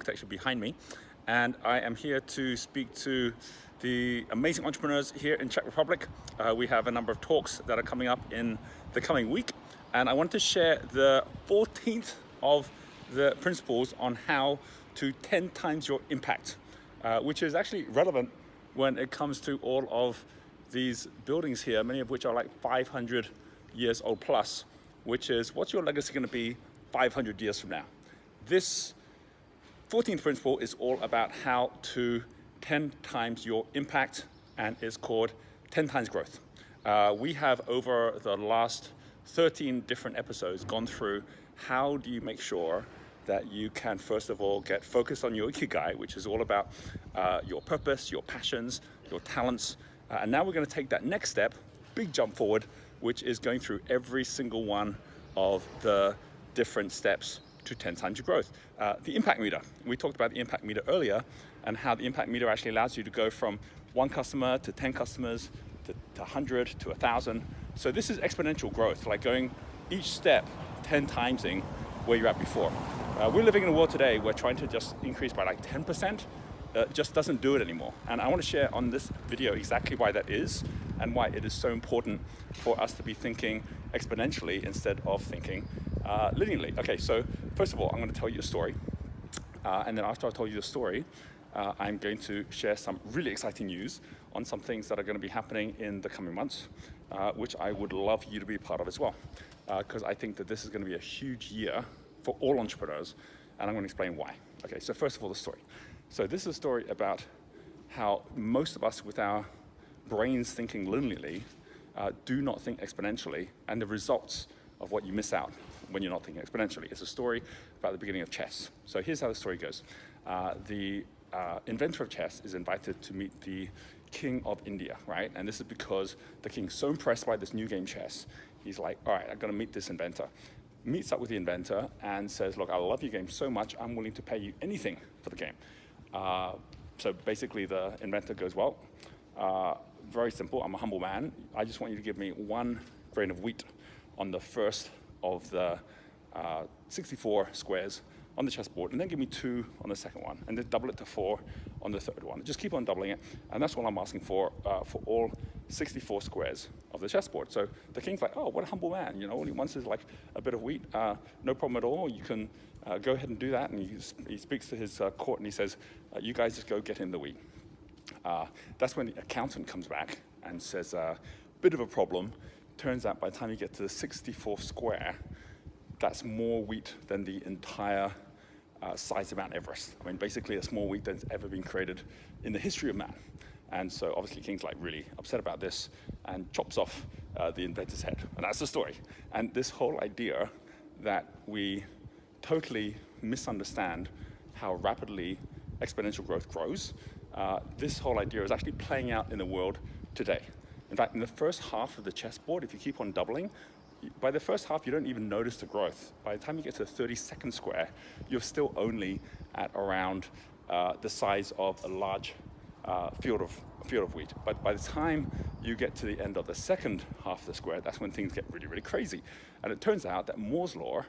architecture behind me, and I am here to speak to the amazing entrepreneurs here in Czech Republic. We have a number of talks that are coming up in the coming week, and I want to share the 14th of the principles on how to 10 times your impact, which is actually relevant when it comes to all of these buildings here, many of which are like 500 years old plus, which is what's your legacy going to be 500 years from now. This 14th principle is all about how to 10 times your impact, and is called 10 times growth. We have, over the last 13 different episodes, gone through how do you make sure that you can, first of all, get focused on your ikigai, which is all about your purpose, your passions, your talents. And now we're going to take that next step, big jump forward, which is going through every single one of the different steps to 10 times your growth. The impact meter. We talked about the impact meter earlier, and how the impact meter actually allows you to go from 1 customer to 10 customers to 100 to 1,000. So this is exponential growth, like going each step 10 timesing where you're at before. We're living in a world today where trying to just increase by like 10% just doesn't do it anymore. And I want to share on this video exactly why that is, and why it is so important for us to be thinking exponentially instead of thinking linearly. Okay, so first of all, I'm going to tell you a story. And then after I tell you the story, I'm going to share some really exciting news on some things that are going to be happening in the coming months, which I would love you to be part of as well. Because I think that this is going to be a huge year for all entrepreneurs, and I'm going to explain why. Okay, so first of all, the story. So this is a story about how most of us, with our brains thinking linearly, do not think exponentially, and the results of what you miss out when you're not thinking exponentially. It's a story about the beginning of chess. So here's how the story goes. The inventor of chess is invited to meet the king of India, right? And this is because the king's so impressed by this new game chess. He's like, all right, I'm gonna meet this inventor. Meets up with the inventor and says, look, I love your game so much, I'm willing to pay you anything for the game. So basically the inventor goes, well, very simple, I'm a humble man. I just want you to give me 1 grain of wheat on the first of the 64 squares on the chessboard, and then give me 2 on the second one, and then double it to 4 on the third one. Just keep on doubling it, and that's what I'm asking for all 64 squares of the chessboard. So the king's like, oh, what a humble man, you know, all he wants is like a bit of wheat, no problem at all, you can go ahead and do that. And he speaks to his court, and he says, you guys just go get in the wheat. That's when the accountant comes back and says, bit of a problem. Turns out by the time you get to the 64th square, that's more wheat than the entire size of Mount Everest. I mean, basically it's more wheat than's ever been created in the history of man. And so obviously King's like really upset about this and chops off the inventor's head. And that's the story. And this whole idea that we totally misunderstand how rapidly exponential growth grows, this whole idea is actually playing out in the world today. In fact, in the first half of the chessboard, if you keep on doubling, by the first half, you don't even notice the growth. By the time you get to the 32nd square, you're still only at around the size of a large field of wheat. But by the time you get to the end of the second half of the square, that's when things get really, really crazy. And it turns out that Moore's law,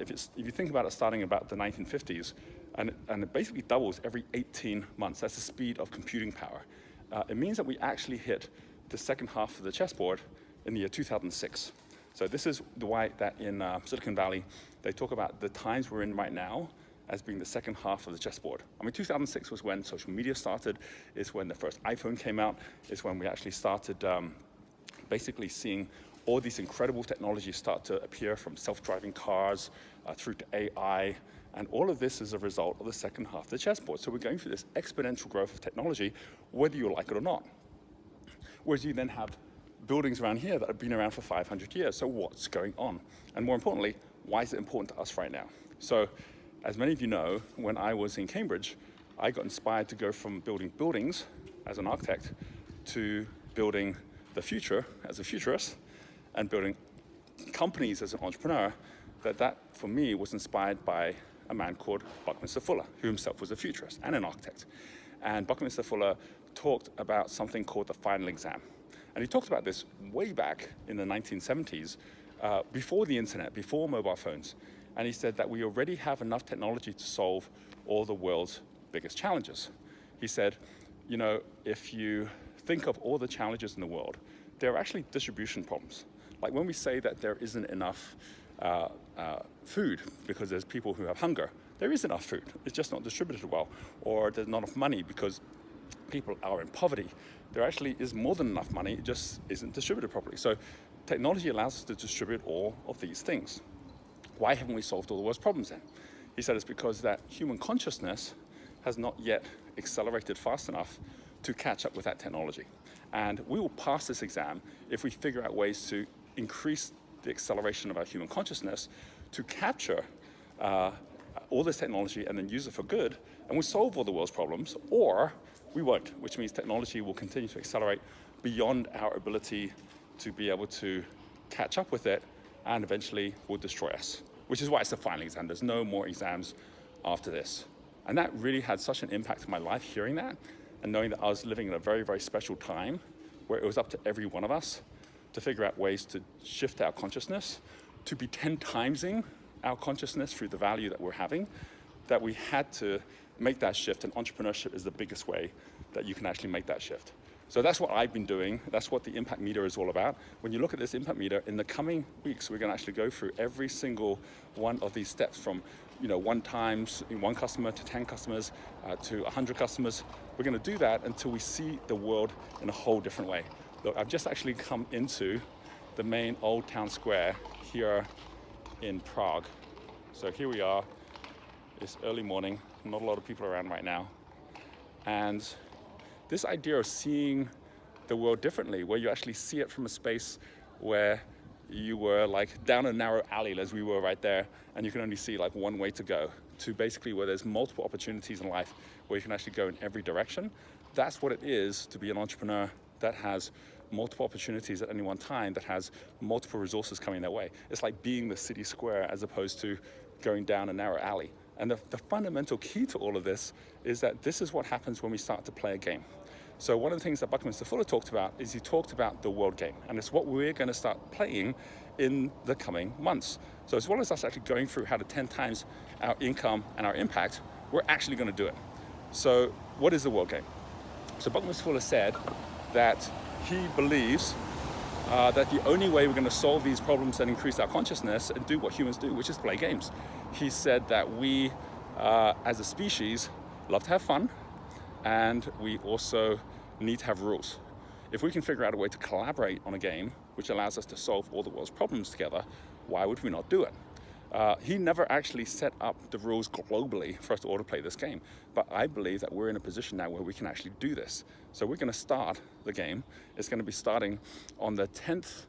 if you think about it starting about the 1950s, and it basically doubles every 18 months. That's the speed of computing power. It means that we actually hit the second half of the chessboard in the year 2006. So this is why that in Silicon Valley, they talk about the times we're in right now as being the second half of the chessboard. I mean, 2006 was when social media started, it's when the first iPhone came out, it's when we actually started basically seeing all these incredible technologies start to appear, from self-driving cars through to AI, and all of this is a result of the second half of the chessboard. So we're going through this exponential growth of technology, whether you like it or not. Whereas you then have buildings around here that have been around for 500 years. So what's going on? And more importantly, why is it important to us right now? So as many of you know, when I was in Cambridge, I got inspired to go from building buildings as an architect to building the future as a futurist, and building companies as an entrepreneur. That for me was inspired by a man called Buckminster Fuller, who himself was a futurist and an architect. And Buckminster Fuller talked about something called the final exam. And he talked about this way back in the 1970s, before the internet, before mobile phones. And he said that we already have enough technology to solve all the world's biggest challenges. He said, you know, if you think of all the challenges in the world, there are actually distribution problems. Like when we say that there isn't enough food because there's people who have hunger, there is enough food, it's just not distributed well. Or there's not enough money because people are in poverty. There actually is more than enough money, it just isn't distributed properly. So technology allows us to distribute all of these things. Why haven't we solved all the world's problems then? He said it's because that human consciousness has not yet accelerated fast enough to catch up with that technology. And we will pass this exam if we figure out ways to increase the acceleration of our human consciousness to capture all this technology and then use it for good, and we solve all the world's problems, or we won't, which means technology will continue to accelerate beyond our ability to be able to catch up with it, and eventually will destroy us, which is why it's the final exam. There's no more exams after this. And that really had such an impact on my life, hearing that, and knowing that I was living in a very, very special time where it was up to every one of us to figure out ways to shift our consciousness, to be 10 timesing our consciousness through the value that we're having, that we had to make that shift, and entrepreneurship is the biggest way that you can actually make that shift. So that's what I've been doing. That's what the impact meter is all about. When you look at this impact meter, in the coming weeks, we're going to actually go through every single one of these steps, from 1 customer to 10 customers to 100 customers. We're going to do that until we see the world in a whole different way. Look, I've just actually come into the main old town square here in Prague. So here we are. It's early morning. Not a lot of people around right now. And this idea of seeing the world differently, where you actually see it from a space where you were like down a narrow alley, as we were right there, and you can only see like one way to go, to basically where there's multiple opportunities in life where you can actually go in every direction. That's what it is to be an entrepreneur that has multiple opportunities at any one time, that has multiple resources coming their way. It's like being the city square as opposed to going down a narrow alley. And the fundamental key to all of this is that this is what happens when we start to play a game. So one of the things that Buckminster Fuller talked about is he talked about the world game, and it's what we're going to start playing in the coming months. So as well as us actually going through how to 10 times our income and our impact, we're actually going to do it. So what is the world game? So Buckminster Fuller said that he believes that the only way we're going to solve these problems and increase our consciousness and do what humans do, which is play games. He said that we, as a species, love to have fun, and we also need to have rules. If we can figure out a way to collaborate on a game which allows us to solve all the world's problems together, why would we not do it? He never actually set up the rules globally for us to all to play this game, but I believe that we're in a position now where we can actually do this. So we're going to start the game. It's going to be starting on the 10th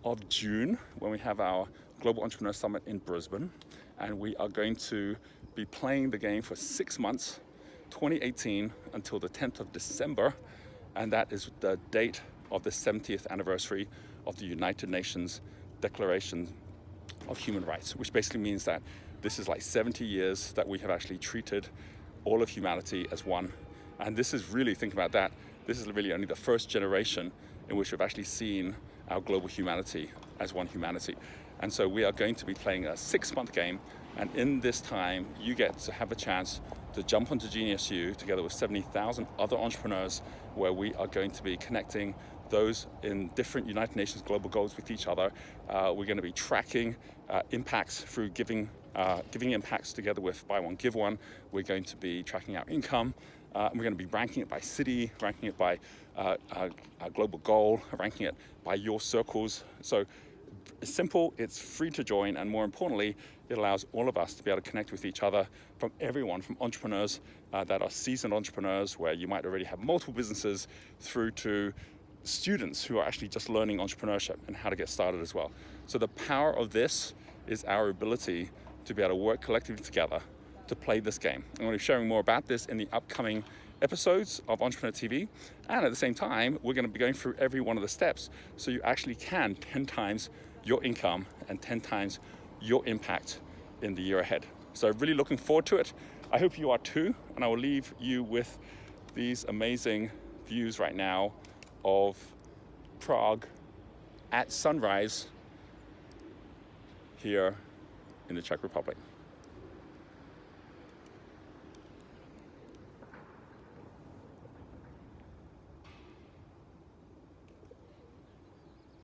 of June when we have our Global Entrepreneur Summit in Brisbane, and we are going to be playing the game for 6 months, 2018 until the 10th of December, and that is the date of the 70th anniversary of the United Nations Declaration of Human Rights, which basically means that this is like 70 years that we have actually treated all of humanity as one. And this is really, think about that, this is really only the first generation in which we've actually seen our global humanity as one humanity. And so we are going to be playing a 6-month game, and in this time you get to have a chance to jump onto Genius U together with 70,000 other entrepreneurs, where we are going to be connecting those in different United Nations global goals with each other. We're going to be tracking impacts through giving impacts together with Buy One, Give One. We're going to be tracking our income. We're going to be ranking it by city, ranking it by a global goal, ranking it by your circles. So it's simple, it's free to join, and more importantly, it allows all of us to be able to connect with each other, from everyone, from entrepreneurs that are seasoned entrepreneurs, where you might already have multiple businesses, through to students who are actually just learning entrepreneurship and how to get started as well. So the power of this is our ability to be able to work collectively together to play this game. I'm going to be sharing more about this in the upcoming episodes of Entrepreneur TV, and at the same time we're going to be going through every one of the steps so you actually can 10 times your income and 10 times your impact in the year ahead. So really looking forward to it. I hope you are too, and I will leave you with these amazing views right now of Prague at sunrise here in the Czech Republic.